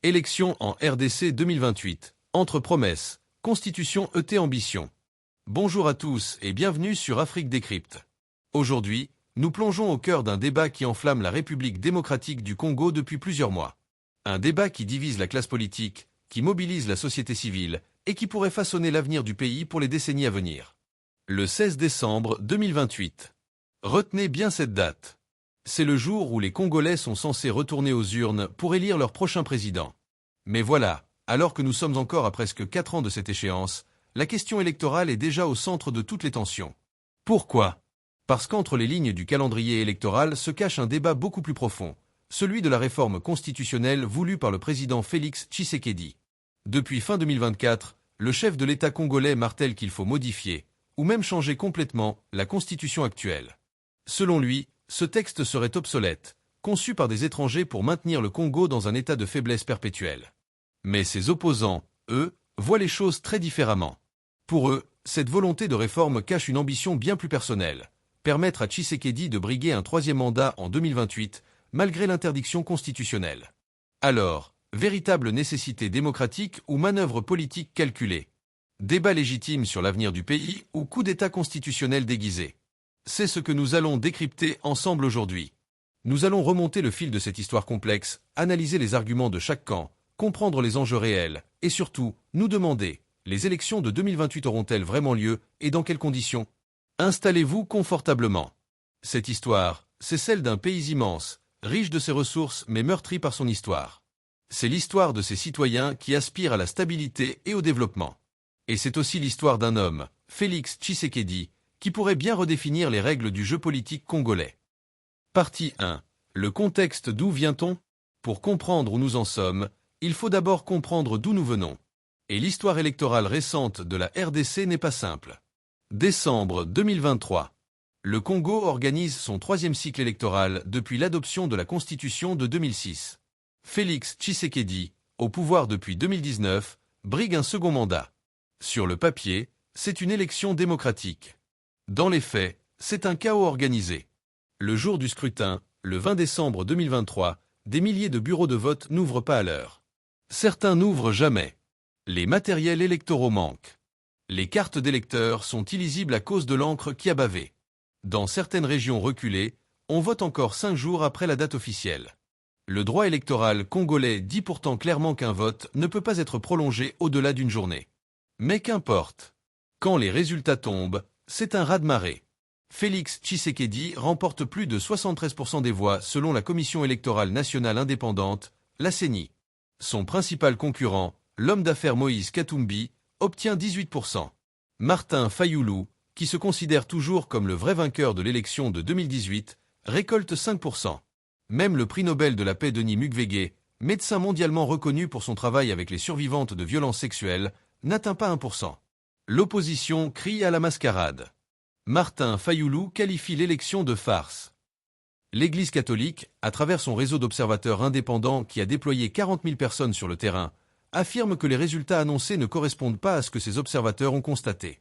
Élections en RDC 2028. Entre promesses, Constitution ET Ambition. Bonjour à tous et bienvenue sur Afrique Décrypte. Aujourd'hui, nous plongeons au cœur d'un débat qui enflamme la République démocratique du Congo depuis plusieurs mois. Un débat qui divise la classe politique, qui mobilise la société civile et qui pourrait façonner l'avenir du pays pour les décennies à venir. Le 16 décembre 2028. Retenez bien cette date. C'est le jour où les Congolais sont censés retourner aux urnes pour élire leur prochain président. Mais voilà, alors que nous sommes encore à presque 4 ans de cette échéance, la question électorale est déjà au centre de toutes les tensions. Pourquoi ? Parce qu'entre les lignes du calendrier électoral se cache un débat beaucoup plus profond, celui de la réforme constitutionnelle voulue par le président Félix Tshisekedi. Depuis fin 2024, le chef de l'État congolais martèle qu'il faut modifier, ou même changer complètement, la constitution actuelle. Selon lui, ce texte serait obsolète, conçu par des étrangers pour maintenir le Congo dans un état de faiblesse perpétuelle. Mais ses opposants, eux, voient les choses très différemment. Pour eux, cette volonté de réforme cache une ambition bien plus personnelle, permettre à Tshisekedi de briguer un 3e mandat en 2028, malgré l'interdiction constitutionnelle. Alors, véritable nécessité démocratique ou manœuvre politique calculée? Débat légitime sur l'avenir du pays ou coup d'État constitutionnel déguisé? C'est ce que nous allons décrypter ensemble aujourd'hui. Nous allons remonter le fil de cette histoire complexe, analyser les arguments de chaque camp, comprendre les enjeux réels, et surtout, nous demander, les élections de 2028 auront-elles vraiment lieu, et dans quelles conditions? Installez-vous confortablement. Cette histoire, c'est celle d'un pays immense, riche de ses ressources mais meurtri par son histoire. C'est l'histoire de ses citoyens qui aspirent à la stabilité et au développement. Et c'est aussi l'histoire d'un homme, Félix Tshisekedi, qui pourrait bien redéfinir les règles du jeu politique congolais. Partie 1. Le contexte. D'où vient-on? Pour comprendre où nous en sommes, il faut d'abord comprendre d'où nous venons. Et l'histoire électorale récente de la RDC n'est pas simple. Décembre 2023. Le Congo organise son 3e cycle électoral depuis l'adoption de la Constitution de 2006. Félix Tshisekedi, au pouvoir depuis 2019, brigue un second mandat. Sur le papier, c'est une élection démocratique. Dans les faits, c'est un chaos organisé. Le jour du scrutin, le 20 décembre 2023, des milliers de bureaux de vote n'ouvrent pas à l'heure. Certains n'ouvrent jamais. Les matériels électoraux manquent. Les cartes d'électeurs sont illisibles à cause de l'encre qui a bavé. Dans certaines régions reculées, on vote encore 5 jours après la date officielle. Le droit électoral congolais dit pourtant clairement qu'un vote ne peut pas être prolongé au-delà d'une journée. Mais qu'importe. Quand les résultats tombent, c'est un raz-de-marée. Félix Tshisekedi remporte plus de 73% des voix selon la Commission électorale nationale indépendante, la CENI. Son principal concurrent, l'homme d'affaires Moïse Katumbi, obtient 18%. Martin Fayulu, qui se considère toujours comme le vrai vainqueur de l'élection de 2018, récolte 5%. Même le prix Nobel de la paix Denis Mukwege, médecin mondialement reconnu pour son travail avec les survivantes de violences sexuelles, n'atteint pas 1%. L'opposition crie à la mascarade. Martin Fayulu qualifie l'élection de farce. L'Église catholique, à travers son réseau d'observateurs indépendants qui a déployé 40 000 personnes sur le terrain, affirme que les résultats annoncés ne correspondent pas à ce que ces observateurs ont constaté.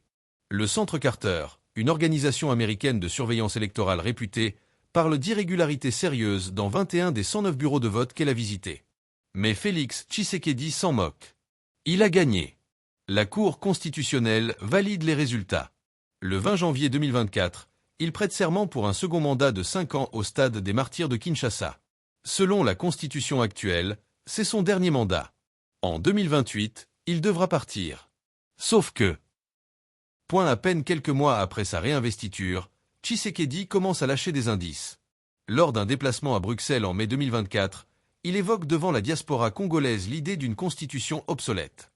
Le Centre Carter, une organisation américaine de surveillance électorale réputée, parle d'irrégularités sérieuses dans 21 des 109 bureaux de vote qu'elle a visités. Mais Félix Tshisekedi s'en moque. Il a gagné. La Cour constitutionnelle valide les résultats. Le 20 janvier 2024, il prête serment pour un second mandat de 5 ans au stade des martyrs de Kinshasa. Selon la constitution actuelle, c'est son dernier mandat. En 2028, il devra partir. Sauf que, à peine quelques mois après sa réinvestiture, Tshisekedi commence à lâcher des indices. Lors d'un déplacement à Bruxelles en mai 2024, il évoque devant la diaspora congolaise l'idée d'une constitution obsolète.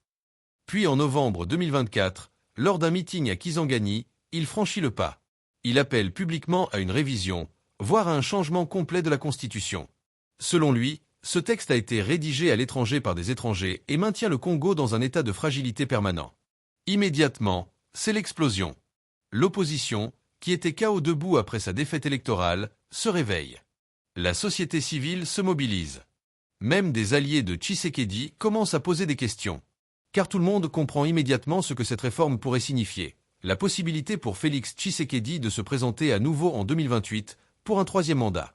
Puis en novembre 2024, lors d'un meeting à Kisangani, il franchit le pas. Il appelle publiquement à une révision, voire à un changement complet de la Constitution. Selon lui, ce texte a été rédigé à l'étranger par des étrangers et maintient le Congo dans un état de fragilité permanent. Immédiatement, c'est l'explosion. L'opposition, qui était KO debout après sa défaite électorale, se réveille. La société civile se mobilise. Même des alliés de Tshisekedi commencent à poser des questions. Car tout le monde comprend immédiatement ce que cette réforme pourrait signifier. La possibilité pour Félix Tshisekedi de se présenter à nouveau en 2028 pour un 3e mandat.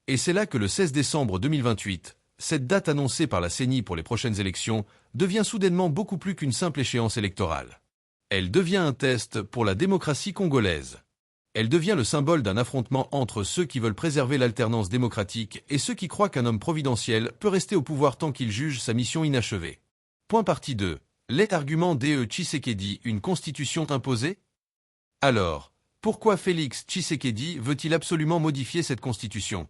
Et c'est là que le 16 décembre 2028, cette date annoncée par la CENI pour les prochaines élections devient soudainement beaucoup plus qu'une simple échéance électorale. Elle devient un test pour la démocratie congolaise. Elle devient le symbole d'un affrontement entre ceux qui veulent préserver l'alternance démocratique et ceux qui croient qu'un homme providentiel peut rester au pouvoir tant qu'il juge sa mission inachevée. Point partie 2. Les arguments de Tshisekedi, une constitution imposée? Alors, pourquoi Félix Tshisekedi veut-il absolument modifier cette constitution?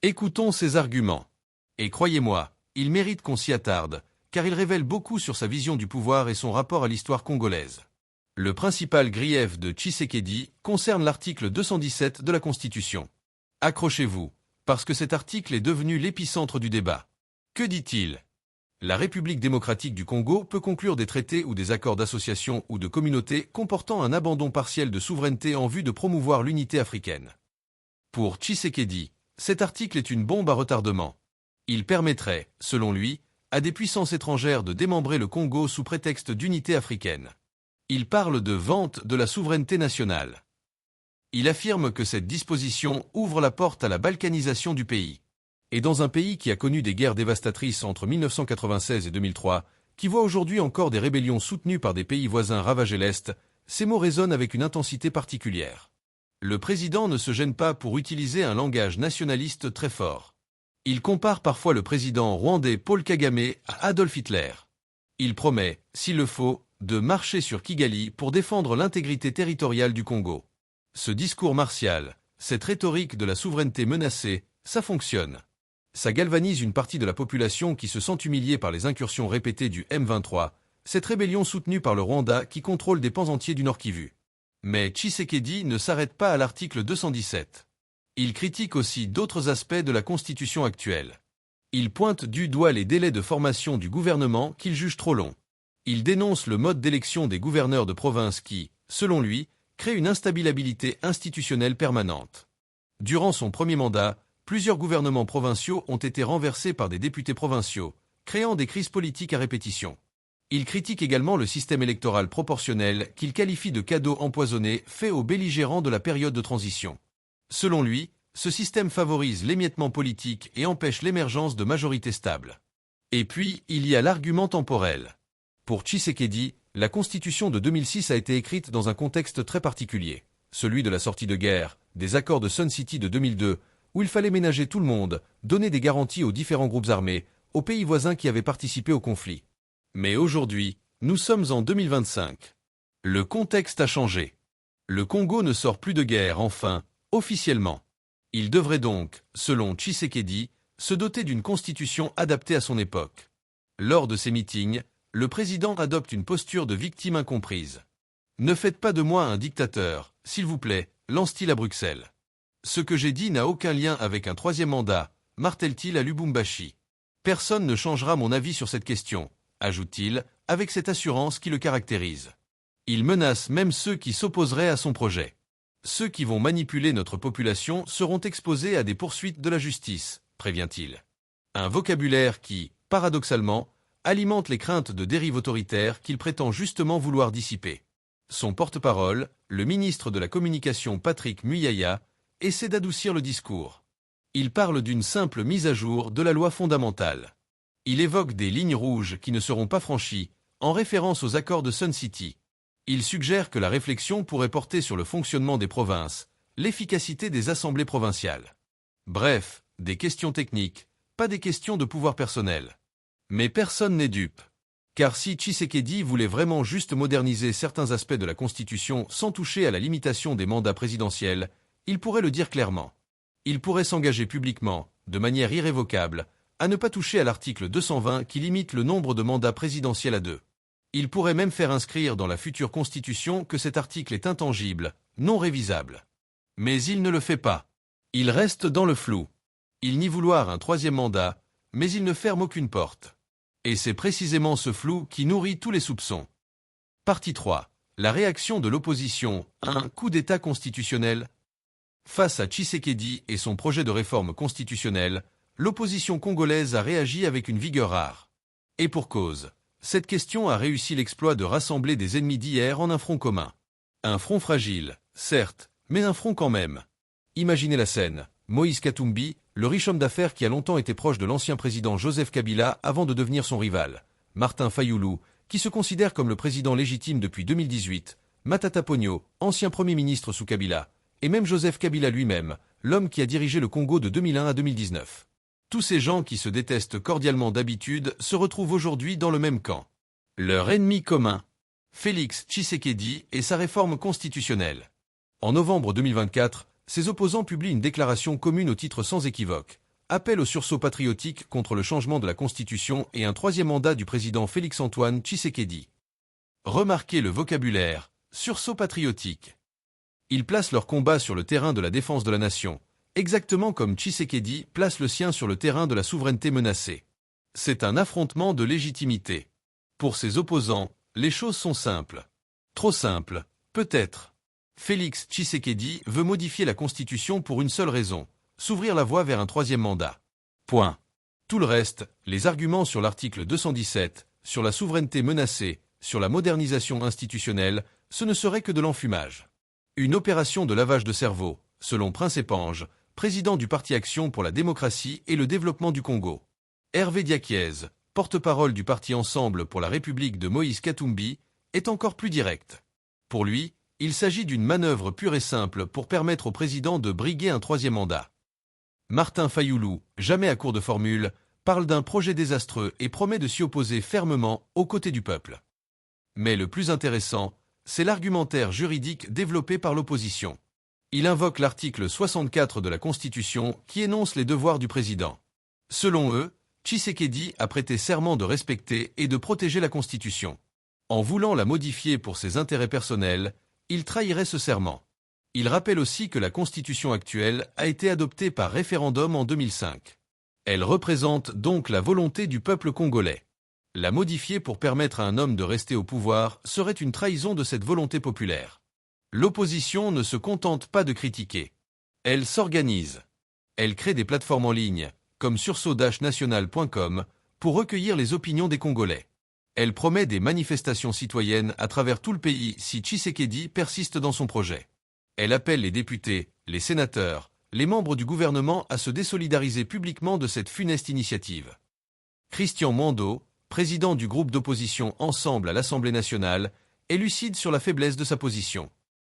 Écoutons ses arguments. Et croyez-moi, il mérite qu'on s'y attarde, car il révèle beaucoup sur sa vision du pouvoir et son rapport à l'histoire congolaise. Le principal grief de Tshisekedi concerne l'article 217 de la Constitution. Accrochez-vous, parce que cet article est devenu l'épicentre du débat. Que dit-il? La République démocratique du Congo peut conclure des traités ou des accords d'association ou de communauté comportant un abandon partiel de souveraineté en vue de promouvoir l'unité africaine. Pour Tshisekedi, cet article est une bombe à retardement. Il permettrait, selon lui, à des puissances étrangères de démembrer le Congo sous prétexte d'unité africaine. Il parle de vente de la souveraineté nationale. Il affirme que cette disposition ouvre la porte à la balkanisation du pays. Et dans un pays qui a connu des guerres dévastatrices entre 1996 et 2003, qui voit aujourd'hui encore des rébellions soutenues par des pays voisins ravager l'Est, ces mots résonnent avec une intensité particulière. Le président ne se gêne pas pour utiliser un langage nationaliste très fort. Il compare parfois le président rwandais Paul Kagame à Adolf Hitler. Il promet, s'il le faut, de marcher sur Kigali pour défendre l'intégrité territoriale du Congo. Ce discours martial, cette rhétorique de la souveraineté menacée, ça fonctionne. Ça galvanise une partie de la population qui se sent humiliée par les incursions répétées du M23, cette rébellion soutenue par le Rwanda qui contrôle des pans entiers du Nord Kivu. Mais Tshisekedi ne s'arrête pas à l'article 217. Il critique aussi d'autres aspects de la Constitution actuelle. Il pointe du doigt les délais de formation du gouvernement qu'il juge trop longs. Il dénonce le mode d'élection des gouverneurs de province qui, selon lui, crée une instabilité institutionnelle permanente. Durant son premier mandat, plusieurs gouvernements provinciaux ont été renversés par des députés provinciaux, créant des crises politiques à répétition. Il critique également le système électoral proportionnel qu'il qualifie de cadeau empoisonné fait aux belligérants de la période de transition. Selon lui, ce système favorise l'émiettement politique et empêche l'émergence de majorités stables. Et puis, il y a l'argument temporel. Pour Tshisekedi, la Constitution de 2006 a été écrite dans un contexte très particulier, celui de la sortie de guerre, des accords de Sun City de 2002, où il fallait ménager tout le monde, donner des garanties aux différents groupes armés, aux pays voisins qui avaient participé au conflit. Mais aujourd'hui, nous sommes en 2025. Le contexte a changé. Le Congo ne sort plus de guerre, enfin, officiellement. Il devrait donc, selon Tshisekedi, se doter d'une constitution adaptée à son époque. Lors de ses meetings, le président adopte une posture de victime incomprise. « Ne faites pas de moi un dictateur, s'il vous plaît », lance-t-il à Bruxelles. Ce que j'ai dit n'a aucun lien avec un troisième mandat, martèle-t-il à Lubumbashi. Personne ne changera mon avis sur cette question, ajoute-t-il, avec cette assurance qui le caractérise. Il menace même ceux qui s'opposeraient à son projet. Ceux qui vont manipuler notre population seront exposés à des poursuites de la justice, prévient-il. Un vocabulaire qui, paradoxalement, alimente les craintes de dérive autoritaire qu'il prétend justement vouloir dissiper. Son porte-parole, le ministre de la Communication Patrick Muyaya, essaie d'adoucir le discours. Il parle d'une simple mise à jour de la loi fondamentale. Il évoque des lignes rouges qui ne seront pas franchies, en référence aux accords de Sun City. Il suggère que la réflexion pourrait porter sur le fonctionnement des provinces, l'efficacité des assemblées provinciales. Bref, des questions techniques, pas des questions de pouvoir personnel. Mais personne n'est dupe. Car si Tshisekedi voulait vraiment juste moderniser certains aspects de la Constitution sans toucher à la limitation des mandats présidentiels, il pourrait le dire clairement. Il pourrait s'engager publiquement, de manière irrévocable, à ne pas toucher à l'article 220 qui limite le nombre de mandats présidentiels à 2. Il pourrait même faire inscrire dans la future Constitution que cet article est intangible, non révisable. Mais il ne le fait pas. Il reste dans le flou. Il nie vouloir un troisième mandat, mais il ne ferme aucune porte. Et c'est précisément ce flou qui nourrit tous les soupçons. Partie 3. La réaction de l'opposition, un coup d'État constitutionnel. Face à Tshisekedi et son projet de réforme constitutionnelle, l'opposition congolaise a réagi avec une vigueur rare. Et pour cause, cette question a réussi l'exploit de rassembler des ennemis d'hier en un front commun. Un front fragile, certes, mais un front quand même. Imaginez la scène, Moïse Katumbi, le riche homme d'affaires qui a longtemps été proche de l'ancien président Joseph Kabila avant de devenir son rival, Martin Fayulu, qui se considère comme le président légitime depuis 2018, Matata Ponyo, ancien premier ministre sous Kabila, et même Joseph Kabila lui-même, l'homme qui a dirigé le Congo de 2001 à 2019. Tous ces gens qui se détestent cordialement d'habitude se retrouvent aujourd'hui dans le même camp. Leur ennemi commun, Félix Tshisekedi et sa réforme constitutionnelle. En novembre 2024, ses opposants publient une déclaration commune au titre sans équivoque. Appel au sursaut patriotique contre le changement de la Constitution et un troisième mandat du président Félix-Antoine Tshisekedi. Remarquez le vocabulaire, sursaut patriotique. Ils placent leur combat sur le terrain de la défense de la nation, exactement comme Tshisekedi place le sien sur le terrain de la souveraineté menacée. C'est un affrontement de légitimité. Pour ses opposants, les choses sont simples. Trop simples, peut-être. Félix Tshisekedi veut modifier la Constitution pour une seule raison, s'ouvrir la voie vers un troisième mandat. Point. Tout le reste, les arguments sur l'article 217, sur la souveraineté menacée, sur la modernisation institutionnelle, ce ne serait que de l'enfumage. Une opération de lavage de cerveau, selon Prince Epange, président du Parti Action pour la démocratie et le développement du Congo. Hervé Diakiez, porte-parole du Parti Ensemble pour la République de Moïse Katumbi, est encore plus direct. Pour lui, il s'agit d'une manœuvre pure et simple pour permettre au président de briguer un troisième mandat. Martin Fayulu, jamais à court de formules, parle d'un projet désastreux et promet de s'y opposer fermement aux côtés du peuple. Mais le plus intéressant, c'est l'argumentaire juridique développé par l'opposition. Il invoque l'article 64 de la Constitution qui énonce les devoirs du président. Selon eux, Tshisekedi a prêté serment de respecter et de protéger la Constitution. En voulant la modifier pour ses intérêts personnels, il trahirait ce serment. Il rappelle aussi que la Constitution actuelle a été adoptée par référendum en 2005. Elle représente donc la volonté du peuple congolais. La modifier pour permettre à un homme de rester au pouvoir serait une trahison de cette volonté populaire. L'opposition ne se contente pas de critiquer. Elle s'organise. Elle crée des plateformes en ligne, comme sursaut-national.com, pour recueillir les opinions des Congolais. Elle promet des manifestations citoyennes à travers tout le pays si Tshisekedi persiste dans son projet. Elle appelle les députés, les sénateurs, les membres du gouvernement à se désolidariser publiquement de cette funeste initiative. Christian Mando, président du groupe d'opposition Ensemble à l'Assemblée nationale, est lucide sur la faiblesse de sa position.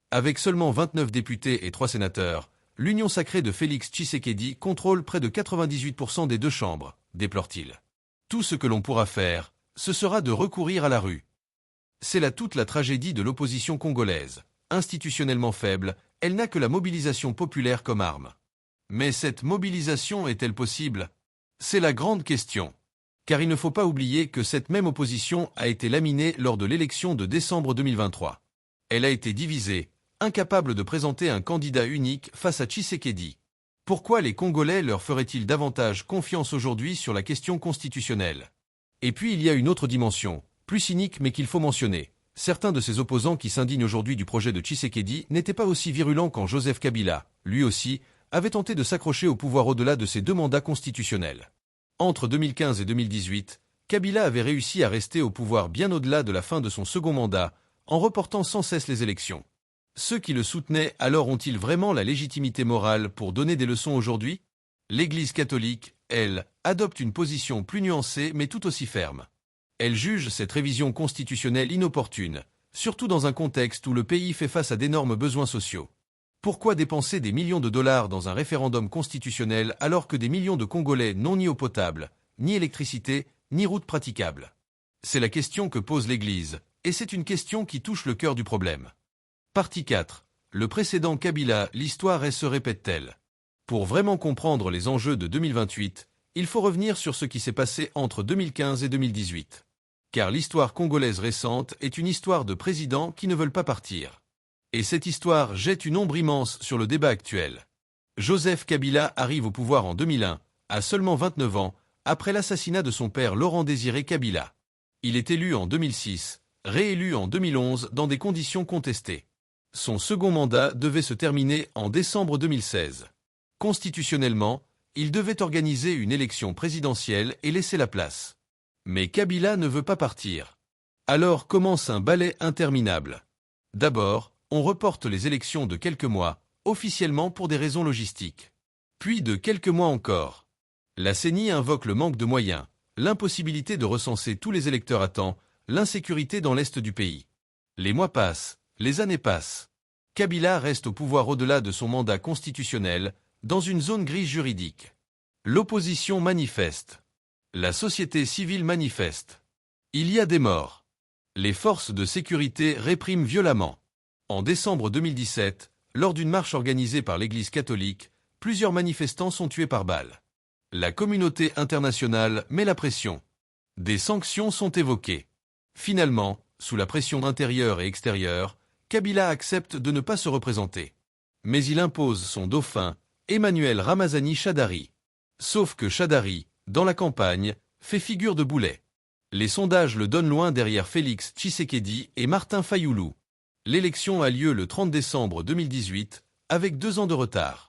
Avec seulement 29 députés et 3 sénateurs, l'union sacrée de Félix Tshisekedi contrôle près de 98% des deux chambres, déplore-t-il. Tout ce que l'on pourra faire, ce sera de recourir à la rue. C'est là toute la tragédie de l'opposition congolaise. Institutionnellement faible, elle n'a que la mobilisation populaire comme arme. Mais cette mobilisation est-elle possible? C'est la grande question. Car il ne faut pas oublier que cette même opposition a été laminée lors de l'élection de décembre 2023. Elle a été divisée, incapable de présenter un candidat unique face à Tshisekedi. Pourquoi les Congolais leur feraient-ils davantage confiance aujourd'hui sur la question constitutionnelle? Et puis il y a une autre dimension, plus cynique mais qu'il faut mentionner. Certains de ces opposants qui s'indignent aujourd'hui du projet de Tshisekedi n'étaient pas aussi virulents quand Joseph Kabila, lui aussi, avait tenté de s'accrocher au pouvoir au-delà de ses 2 mandats constitutionnels. Entre 2015 et 2018, Kabila avait réussi à rester au pouvoir bien au-delà de la fin de son second mandat, en reportant sans cesse les élections. Ceux qui le soutenaient alors ont-ils vraiment la légitimité morale pour donner des leçons aujourd'hui? L'Église catholique, elle, adopte une position plus nuancée mais tout aussi ferme. Elle juge cette révision constitutionnelle inopportune, surtout dans un contexte où le pays fait face à d'énormes besoins sociaux. Pourquoi dépenser des millions de dollars dans un référendum constitutionnel alors que des millions de Congolais n'ont ni eau potable, ni électricité, ni route praticable? C'est la question que pose l'Église, et c'est une question qui touche le cœur du problème. Partie 4. Le précédent Kabila, l'histoire se répète-t-elle? Pour vraiment comprendre les enjeux de 2028, il faut revenir sur ce qui s'est passé entre 2015 et 2018. Car l'histoire congolaise récente est une histoire de présidents qui ne veulent pas partir. Et cette histoire jette une ombre immense sur le débat actuel. Joseph Kabila arrive au pouvoir en 2001, à seulement 29 ans, après l'assassinat de son père Laurent-Désiré Kabila. Il est élu en 2006, réélu en 2011 dans des conditions contestées. Son second mandat devait se terminer en décembre 2016. Constitutionnellement, il devait organiser une élection présidentielle et laisser la place. Mais Kabila ne veut pas partir. Alors commence un ballet interminable. D'abord, on reporte les élections de quelques mois, officiellement pour des raisons logistiques. Puis de quelques mois encore. La CENI invoque le manque de moyens, l'impossibilité de recenser tous les électeurs à temps, l'insécurité dans l'est du pays. Les mois passent, les années passent. Kabila reste au pouvoir au-delà de son mandat constitutionnel, dans une zone grise juridique. L'opposition manifeste. La société civile manifeste. Il y a des morts. Les forces de sécurité répriment violemment. En décembre 2017, lors d'une marche organisée par l'Église catholique, plusieurs manifestants sont tués par balles. La communauté internationale met la pression. Des sanctions sont évoquées. Finalement, sous la pression intérieure et extérieure, Kabila accepte de ne pas se représenter. Mais il impose son dauphin, Emmanuel Ramazani Shadary. Sauf que Shadary, dans la campagne, fait figure de boulet. Les sondages le donnent loin derrière Félix Tshisekedi et Martin Fayoulou. L'élection a lieu le 30 décembre 2018, avec 2 ans de retard.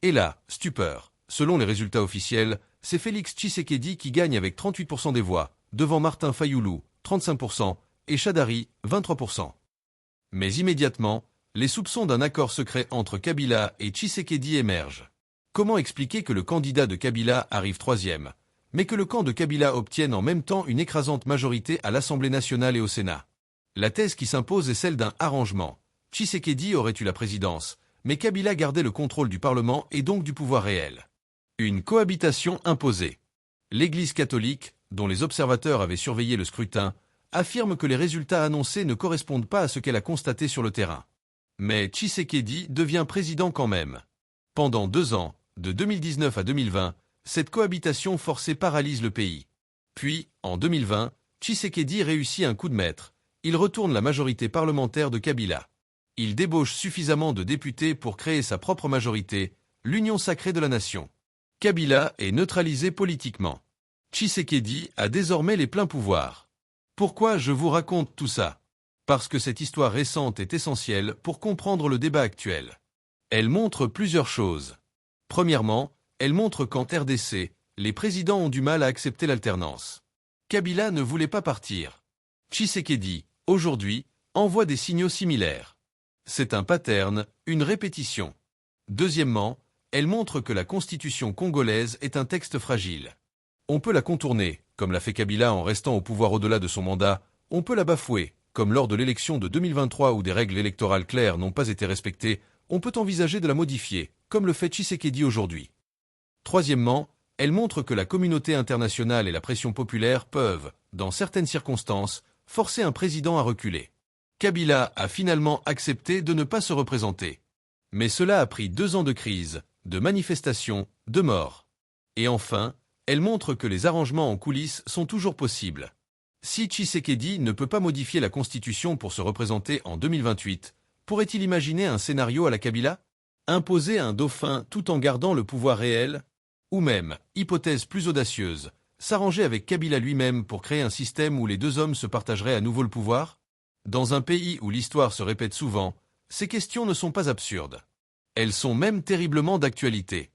Et là, stupeur. Selon les résultats officiels, c'est Félix Tshisekedi qui gagne avec 38% des voix, devant Martin Fayoulou, 35%, et Shadary, 23%. Mais immédiatement, les soupçons d'un accord secret entre Kabila et Tshisekedi émergent. Comment expliquer que le candidat de Kabila arrive 3e, mais que le camp de Kabila obtienne en même temps une écrasante majorité à l'Assemblée nationale et au Sénat? La thèse qui s'impose est celle d'un arrangement. Tshisekedi aurait eu la présidence, mais Kabila gardait le contrôle du Parlement et donc du pouvoir réel. Une cohabitation imposée. L'Église catholique, dont les observateurs avaient surveillé le scrutin, affirme que les résultats annoncés ne correspondent pas à ce qu'elle a constaté sur le terrain. Mais Tshisekedi devient président quand même. Pendant 2 ans, de 2019 à 2020, cette cohabitation forcée paralyse le pays. Puis, en 2020, Tshisekedi réussit un coup de maître. Il retourne la majorité parlementaire de Kabila. Il débauche suffisamment de députés pour créer sa propre majorité, l'Union sacrée de la nation. Kabila est neutralisé politiquement. Tshisekedi a désormais les pleins pouvoirs. Pourquoi je vous raconte tout ça? Parce que cette histoire récente est essentielle pour comprendre le débat actuel. Elle montre plusieurs choses. Premièrement, elle montre qu'en RDC, les présidents ont du mal à accepter l'alternance. Kabila ne voulait pas partir. Tshisekedi, aujourd'hui, envoie des signaux similaires. C'est un pattern, une répétition. Deuxièmement, elle montre que la constitution congolaise est un texte fragile. On peut la contourner, comme l'a fait Kabila en restant au pouvoir au-delà de son mandat, on peut la bafouer, comme lors de l'élection de 2023 où des règles électorales claires n'ont pas été respectées, on peut envisager de la modifier, comme le fait Tshisekedi aujourd'hui. Troisièmement, elle montre que la communauté internationale et la pression populaire peuvent, dans certaines circonstances, forcer un président à reculer. Kabila a finalement accepté de ne pas se représenter. Mais cela a pris 2 ans de crise, de manifestations, de morts. Et enfin, elle montre que les arrangements en coulisses sont toujours possibles. Si Tshisekedi ne peut pas modifier la Constitution pour se représenter en 2028, pourrait-il imaginer un scénario à la Kabila? Imposer un dauphin tout en gardant le pouvoir réel? Ou même, hypothèse plus audacieuse, s'arranger avec Kabila lui-même pour créer un système où les 2 hommes se partageraient à nouveau le pouvoir? Dans un pays où l'histoire se répète souvent, ces questions ne sont pas absurdes. Elles sont même terriblement d'actualité.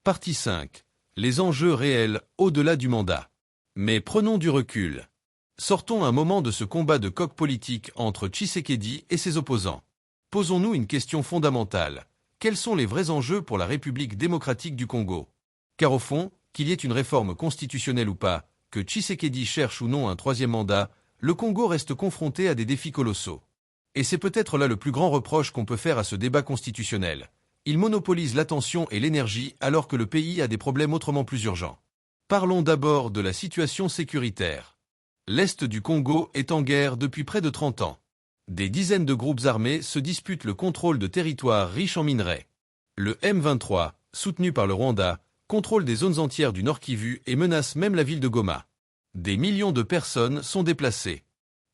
Partie 5. Les enjeux réels au-delà du mandat. Mais prenons du recul. Sortons un moment de ce combat de coq politique entre Tshisekedi et ses opposants. Posons-nous une question fondamentale. Quels sont les vrais enjeux pour la République démocratique du Congo? Car au fond, qu'il y ait une réforme constitutionnelle ou pas, que Tshisekedi cherche ou non un 3e mandat, le Congo reste confronté à des défis colossaux. Et c'est peut-être là le plus grand reproche qu'on peut faire à ce débat constitutionnel. Il monopolise l'attention et l'énergie alors que le pays a des problèmes autrement plus urgents. Parlons d'abord de la situation sécuritaire. L'Est du Congo est en guerre depuis près de 30 ans. Des dizaines de groupes armés se disputent le contrôle de territoires riches en minerais. Le M23, soutenu par le Rwanda, contrôle des zones entières du Nord Kivu et menace même la ville de Goma. Des millions de personnes sont déplacées.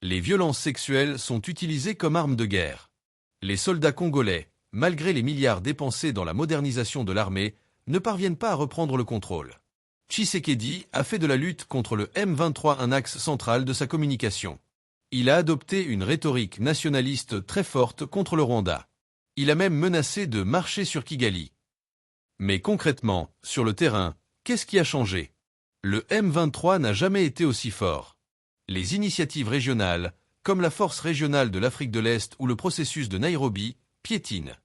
Les violences sexuelles sont utilisées comme armes de guerre. Les soldats congolais, malgré les milliards dépensés dans la modernisation de l'armée, ne parviennent pas à reprendre le contrôle. Tshisekedi a fait de la lutte contre le M23 un axe central de sa communication. Il a adopté une rhétorique nationaliste très forte contre le Rwanda. Il a même menacé de marcher sur Kigali. Mais concrètement, sur le terrain, qu'est-ce qui a changé? Le M23 n'a jamais été aussi fort. Les initiatives régionales, comme la Force régionale de l'Afrique de l'Est ou le processus de Nairobi, piétinent.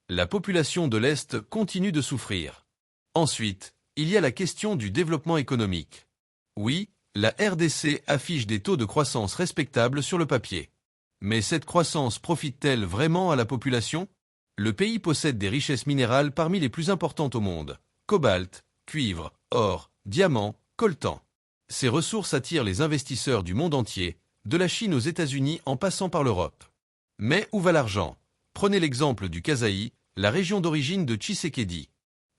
La population de l'Est continue de souffrir. Ensuite, il y a la question du développement économique. Oui, la RDC affiche des taux de croissance respectables sur le papier. Mais cette croissance profite-t-elle vraiment à la population? Le pays possède des richesses minérales parmi les plus importantes au monde. Cobalt, cuivre, or, diamant, coltan. Ces ressources attirent les investisseurs du monde entier, de la Chine aux États-Unis en passant par l'Europe. Mais où va l'argent? Prenez l'exemple du Kasaï, la région d'origine de Tshisekedi.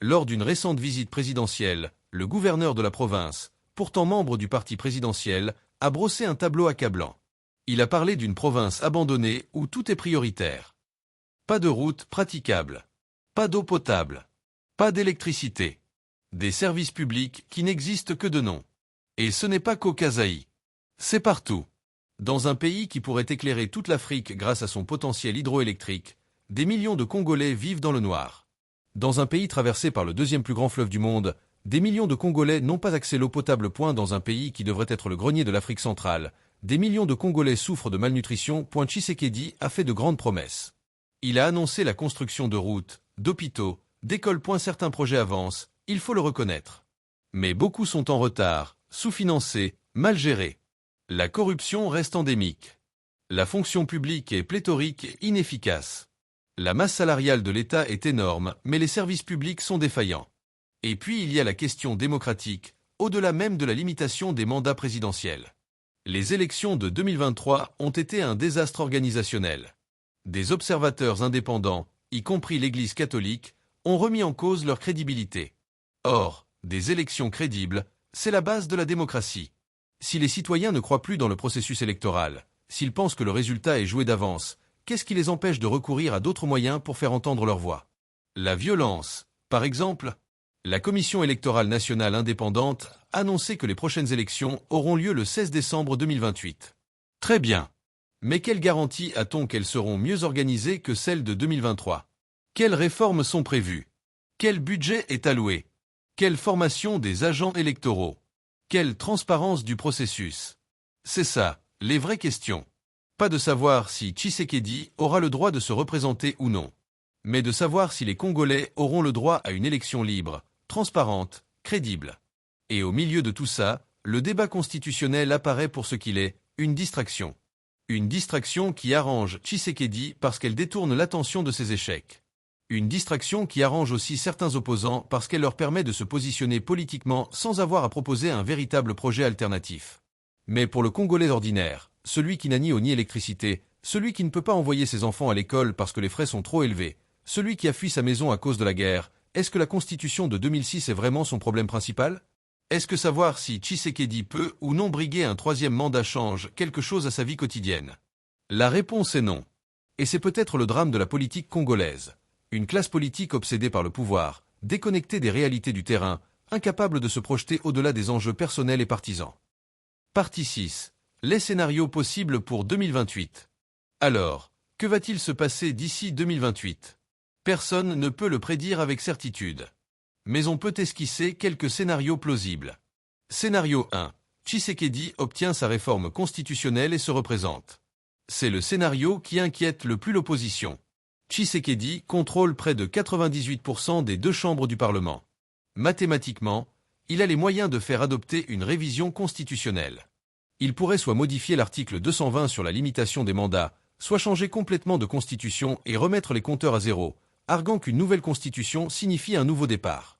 Lors d'une récente visite présidentielle, le gouverneur de la province, pourtant membre du parti présidentiel, a brossé un tableau accablant. Il a parlé d'une province abandonnée où tout est prioritaire. Pas de route praticable. Pas d'eau potable. Pas d'électricité. Des services publics qui n'existent que de nom. Et ce n'est pas qu'au Kasaï. C'est partout. Dans un pays qui pourrait éclairer toute l'Afrique grâce à son potentiel hydroélectrique, des millions de Congolais vivent dans le noir. Dans un pays traversé par le deuxième plus grand fleuve du monde, des millions de Congolais n'ont pas accès à l'eau potable. Dans un pays qui devrait être le grenier de l'Afrique centrale, des millions de Congolais souffrent de malnutrition. Tshisekedi a fait de grandes promesses. Il a annoncé la construction de routes, d'hôpitaux, d'écoles. Certains projets avancent, il faut le reconnaître. Mais beaucoup sont en retard, sous-financés, mal gérés. La corruption reste endémique. La fonction publique est pléthorique et inefficace. La masse salariale de l'État est énorme, mais les services publics sont défaillants. Et puis il y a la question démocratique, au-delà même de la limitation des mandats présidentiels. Les élections de 2023 ont été un désastre organisationnel. Des observateurs indépendants, y compris l'Église catholique, ont remis en cause leur crédibilité. Or, des élections crédibles, c'est la base de la démocratie. Si les citoyens ne croient plus dans le processus électoral, s'ils pensent que le résultat est joué d'avance, qu'est-ce qui les empêche de recourir à d'autres moyens pour faire entendre leur voix? La violence, par exemple. La Commission électorale nationale indépendante a annoncé que les prochaines élections auront lieu le 16 décembre 2028. Très bien. Mais quelle garantie a-t-on qu'elles seront mieux organisées que celles de 2023? Quelles réformes sont prévues? Quel budget est alloué? Quelle formation des agents électoraux? Quelle transparence du processus? C'est ça, les vraies questions. Pas de savoir si Tshisekedi aura le droit de se représenter ou non, mais de savoir si les Congolais auront le droit à une élection libre, transparente, crédible. Et au milieu de tout ça, le débat constitutionnel apparaît pour ce qu'il est, une distraction. Une distraction qui arrange Tshisekedi parce qu'elle détourne l'attention de ses échecs. Une distraction qui arrange aussi certains opposants parce qu'elle leur permet de se positionner politiquement sans avoir à proposer un véritable projet alternatif. Mais pour le Congolais ordinaire, celui qui n'a ni eau ni électricité, celui qui ne peut pas envoyer ses enfants à l'école parce que les frais sont trop élevés, celui qui a fui sa maison à cause de la guerre, est-ce que la Constitution de 2006 est vraiment son problème principal? Est-ce que savoir si Tshisekedi peut ou non briguer un troisième mandat change quelque chose à sa vie quotidienne? La réponse est non. Et c'est peut-être le drame de la politique congolaise. Une classe politique obsédée par le pouvoir, déconnectée des réalités du terrain, incapable de se projeter au-delà des enjeux personnels et partisans. Partie 6. Les scénarios possibles pour 2028. Alors, que va-t-il se passer d'ici 2028? Personne ne peut le prédire avec certitude. Mais on peut esquisser quelques scénarios plausibles. Scénario 1. Tshisekedi obtient sa réforme constitutionnelle et se représente. C'est le scénario qui inquiète le plus l'opposition. Tshisekedi contrôle près de 98% des deux chambres du Parlement. Mathématiquement, il a les moyens de faire adopter une révision constitutionnelle. Il pourrait soit modifier l'article 220 sur la limitation des mandats, soit changer complètement de constitution et remettre les compteurs à zéro, arguant qu'une nouvelle constitution signifie un nouveau départ.